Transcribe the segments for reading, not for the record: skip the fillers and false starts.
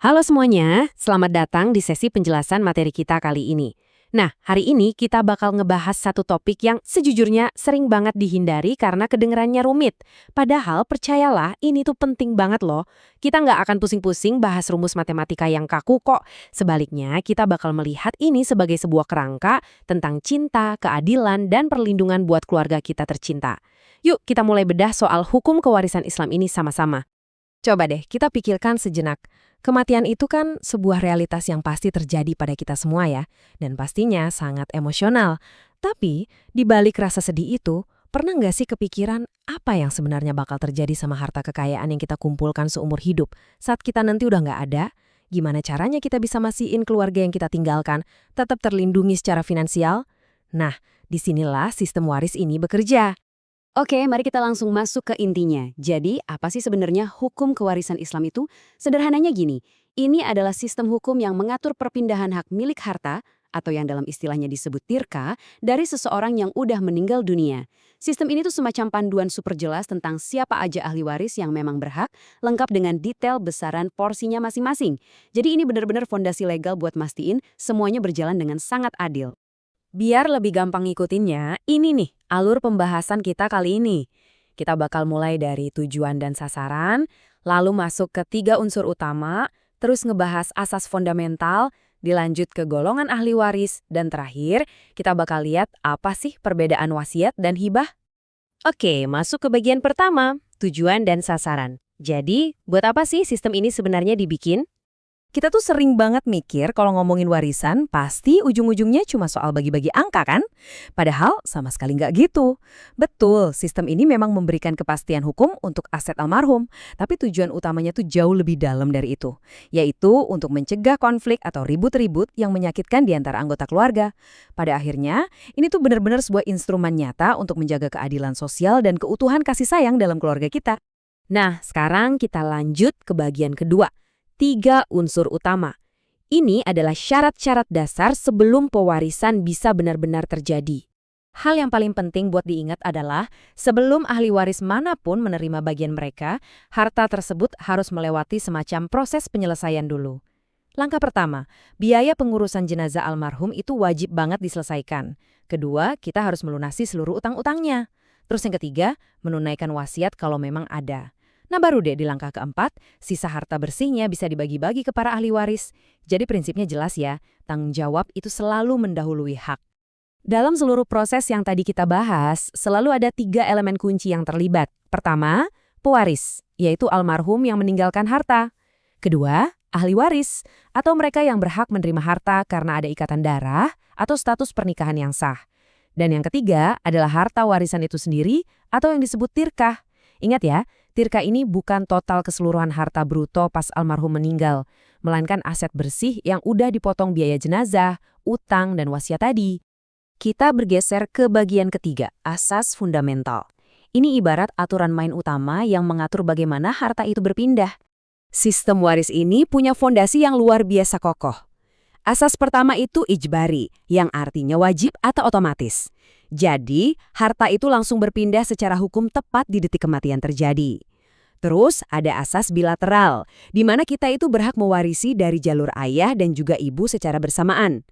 Halo semuanya, selamat datang di sesi penjelasan materi kita kali ini. Nah, hari ini kita bakal ngebahas satu topik yang sejujurnya sering banget dihindari karena kedengerannya rumit. Padahal percayalah, ini tuh penting banget loh. Kita nggak akan pusing-pusing bahas rumus matematika yang kaku kok. Sebaliknya, kita bakal melihat ini sebagai sebuah kerangka tentang cinta, keadilan, dan perlindungan buat keluarga kita tercinta. Yuk, kita mulai bedah soal hukum kewarisan Islam ini sama-sama. Coba deh, kita pikirkan sejenak. Kematian itu kan sebuah realitas yang pasti terjadi pada kita semua ya, dan pastinya sangat emosional. Tapi, di balik rasa sedih itu, pernah nggak sih kepikiran apa yang sebenarnya bakal terjadi sama harta kekayaan yang kita kumpulkan seumur hidup saat kita nanti udah nggak ada? Gimana caranya kita bisa mastiin keluarga yang kita tinggalkan tetap terlindungi secara finansial? Nah, disinilah sistem waris ini bekerja. Oke, mari kita langsung masuk ke intinya. Jadi, apa sih sebenarnya hukum kewarisan Islam itu? Sederhananya gini, ini adalah sistem hukum yang mengatur perpindahan hak milik harta, atau yang dalam istilahnya disebut tirka, dari seseorang yang udah meninggal dunia. Sistem ini tuh semacam panduan super jelas tentang siapa aja ahli waris yang memang berhak, lengkap dengan detail besaran porsinya masing-masing. Jadi ini benar-benar fondasi legal buat mastiin semuanya berjalan dengan sangat adil. Biar lebih gampang ngikutinnya, ini nih alur pembahasan kita kali ini. Kita bakal mulai dari tujuan dan sasaran, lalu masuk ke 3 unsur utama, terus ngebahas asas fundamental, dilanjut ke golongan ahli waris, dan terakhir kita bakal lihat apa sih perbedaan wasiat dan hibah. Oke, masuk ke bagian pertama, tujuan dan sasaran. Jadi, buat apa sih sistem ini sebenarnya dibikin? Kita tuh sering banget mikir kalau ngomongin warisan, pasti ujung-ujungnya cuma soal bagi-bagi angka kan? Padahal sama sekali nggak gitu. Betul, sistem ini memang memberikan kepastian hukum untuk aset almarhum, tapi tujuan utamanya tuh jauh lebih dalam dari itu, yaitu untuk mencegah konflik atau ribut-ribut yang menyakitkan di antara anggota keluarga. Pada akhirnya, ini tuh benar-benar sebuah instrumen nyata untuk menjaga keadilan sosial dan keutuhan kasih sayang dalam keluarga kita. Nah, sekarang kita lanjut ke bagian kedua. 3 unsur utama. Ini adalah syarat-syarat dasar sebelum pewarisan bisa benar-benar terjadi. Hal yang paling penting buat diingat adalah, sebelum ahli waris manapun menerima bagian mereka, harta tersebut harus melewati semacam proses penyelesaian dulu. Langkah pertama, biaya pengurusan jenazah almarhum itu wajib banget diselesaikan. Kedua, kita harus melunasi seluruh utang-utangnya. Terus yang ketiga, menunaikan wasiat kalau memang ada. Nah baru deh di langkah keempat, sisa harta bersihnya bisa dibagi-bagi ke para ahli waris. Jadi prinsipnya jelas ya, tanggung jawab itu selalu mendahului hak. Dalam seluruh proses yang tadi kita bahas, selalu ada 3 elemen kunci yang terlibat. Pertama, pewaris, yaitu almarhum yang meninggalkan harta. Kedua, ahli waris, atau mereka yang berhak menerima harta karena ada ikatan darah atau status pernikahan yang sah. Dan yang ketiga adalah harta warisan itu sendiri atau yang disebut tirkah. Ingat ya, tirka ini bukan total keseluruhan harta bruto pas almarhum meninggal, melainkan aset bersih yang udah dipotong biaya jenazah, utang, dan wasiat tadi. Kita bergeser ke bagian ketiga, asas fundamental. Ini ibarat aturan main utama yang mengatur bagaimana harta itu berpindah. Sistem waris ini punya fondasi yang luar biasa kokoh. Asas pertama itu ijbari, yang artinya wajib atau otomatis. Jadi, harta itu langsung berpindah secara hukum tepat di detik kematian terjadi. Terus, ada asas bilateral, di mana kita itu berhak mewarisi dari jalur ayah dan juga ibu secara bersamaan.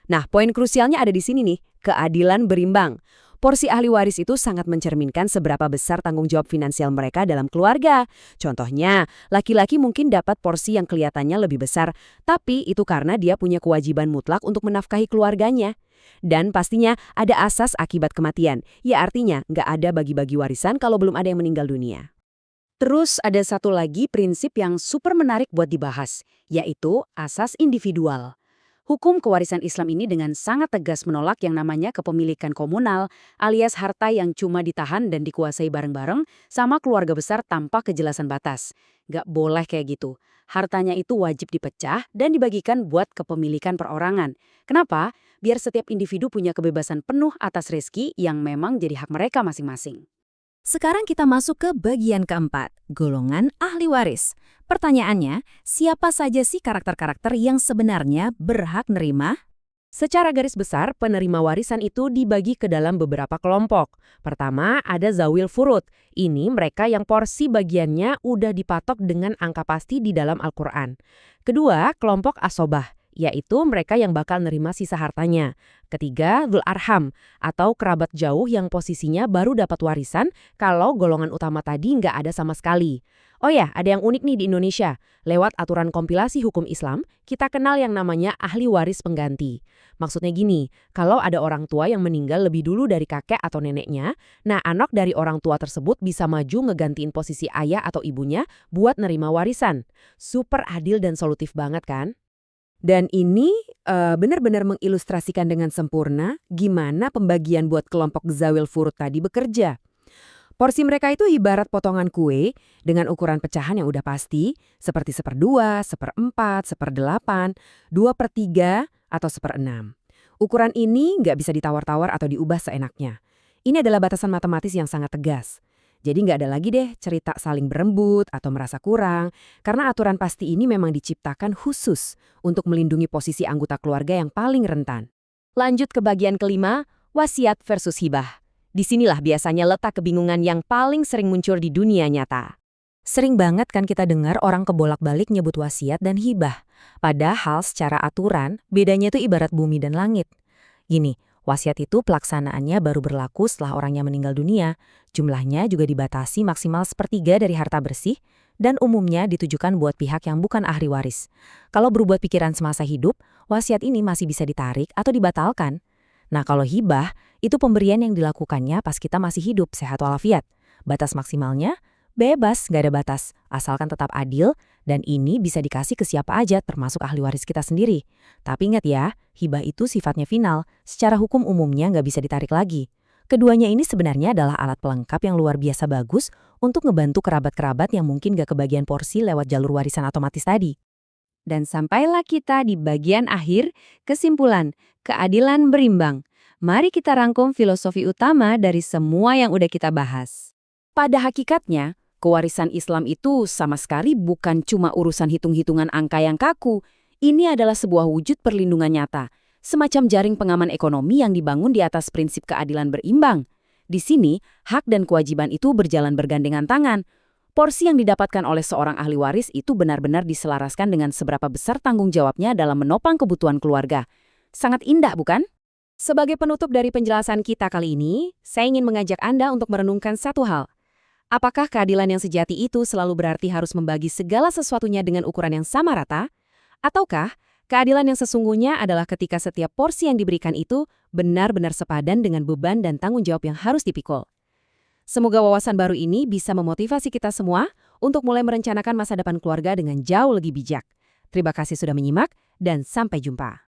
Nah, poin krusialnya ada di sini nih, keadilan berimbang. Porsi ahli waris itu sangat mencerminkan seberapa besar tanggung jawab finansial mereka dalam keluarga. Contohnya, laki-laki mungkin dapat porsi yang kelihatannya lebih besar, tapi itu karena dia punya kewajiban mutlak untuk menafkahi keluarganya. Dan pastinya ada asas akibat kematian, ya artinya nggak ada bagi-bagi warisan kalau belum ada yang meninggal dunia. Terus ada satu lagi prinsip yang super menarik buat dibahas, yaitu asas individual. Hukum kewarisan Islam ini dengan sangat tegas menolak yang namanya kepemilikan komunal, alias harta yang cuma ditahan dan dikuasai bareng-bareng sama keluarga besar tanpa kejelasan batas. Nggak boleh kayak gitu. Hartanya itu wajib dipecah dan dibagikan buat kepemilikan perorangan. Kenapa? Biar setiap individu punya kebebasan penuh atas rezeki yang memang jadi hak mereka masing-masing. Sekarang kita masuk ke bagian keempat, golongan ahli waris. Pertanyaannya, siapa saja sih karakter-karakter yang sebenarnya berhak nerima? Secara garis besar, penerima warisan itu dibagi ke dalam beberapa kelompok. Pertama, ada zawil furud. Ini mereka yang porsi bagiannya udah dipatok dengan angka pasti di dalam Al-Quran. Kedua, kelompok asobah, yaitu mereka yang bakal nerima sisa hartanya. Ketiga, dzul arham, atau kerabat jauh yang posisinya baru dapat warisan kalau golongan utama tadi nggak ada sama sekali. Oh ya, ada yang unik nih di Indonesia. Lewat aturan kompilasi hukum Islam, kita kenal yang namanya ahli waris pengganti. Maksudnya gini, kalau ada orang tua yang meninggal lebih dulu dari kakek atau neneknya, nah anak dari orang tua tersebut bisa maju ngegantiin posisi ayah atau ibunya buat nerima warisan. Super adil dan solutif banget kan? Dan ini benar-benar mengilustrasikan dengan sempurna gimana pembagian buat kelompok zawil furud tadi bekerja. Porsi mereka itu ibarat potongan kue dengan ukuran pecahan yang udah pasti, seperti 1/2, 1/4, 1/8, 2/3, atau 1/6. Ukuran ini nggak bisa ditawar-tawar atau diubah seenaknya. Ini adalah batasan matematis yang sangat tegas. Jadi nggak ada lagi deh cerita saling berembut atau merasa kurang, karena aturan pasti ini memang diciptakan khusus untuk melindungi posisi anggota keluarga yang paling rentan. Lanjut ke bagian kelima, wasiat versus hibah. Disinilah biasanya letak kebingungan yang paling sering muncul di dunia nyata. Sering banget kan kita dengar orang kebolak-balik nyebut wasiat dan hibah. Padahal secara aturan, bedanya itu ibarat bumi dan langit. Gini, wasiat itu pelaksanaannya baru berlaku setelah orangnya meninggal dunia. Jumlahnya juga dibatasi maksimal 1/3 dari harta bersih, dan umumnya ditujukan buat pihak yang bukan ahli waris. Kalau berbuat pikiran semasa hidup, wasiat ini masih bisa ditarik atau dibatalkan. Nah kalau hibah, itu pemberian yang dilakukannya pas kita masih hidup, sehat walafiat. Batas maksimalnya? Bebas, nggak ada batas, asalkan tetap adil, dan ini bisa dikasih ke siapa aja termasuk ahli waris kita sendiri. Tapi ingat ya, hibah itu sifatnya final, secara hukum umumnya nggak bisa ditarik lagi. Keduanya ini sebenarnya adalah alat pelengkap yang luar biasa bagus untuk ngebantu kerabat-kerabat yang mungkin nggak kebagian porsi lewat jalur warisan otomatis tadi. Dan sampailah kita di bagian akhir, kesimpulan, keadilan berimbang. Mari kita rangkum filosofi utama dari semua yang udah kita bahas. Pada hakikatnya, kewarisan Islam itu sama sekali bukan cuma urusan hitung-hitungan angka yang kaku. Ini adalah sebuah wujud perlindungan nyata, semacam jaring pengaman ekonomi yang dibangun di atas prinsip keadilan berimbang. Di sini, hak dan kewajiban itu berjalan bergandengan tangan. Porsi yang didapatkan oleh seorang ahli waris itu benar-benar diselaraskan dengan seberapa besar tanggung jawabnya dalam menopang kebutuhan keluarga. Sangat indah, bukan? Sebagai penutup dari penjelasan kita kali ini, saya ingin mengajak Anda untuk merenungkan satu hal. Apakah keadilan yang sejati itu selalu berarti harus membagi segala sesuatunya dengan ukuran yang sama rata? Ataukah keadilan yang sesungguhnya adalah ketika setiap porsi yang diberikan itu benar-benar sepadan dengan beban dan tanggung jawab yang harus dipikul? Semoga wawasan baru ini bisa memotivasi kita semua untuk mulai merencanakan masa depan keluarga dengan jauh lebih bijak. Terima kasih sudah menyimak, dan sampai jumpa.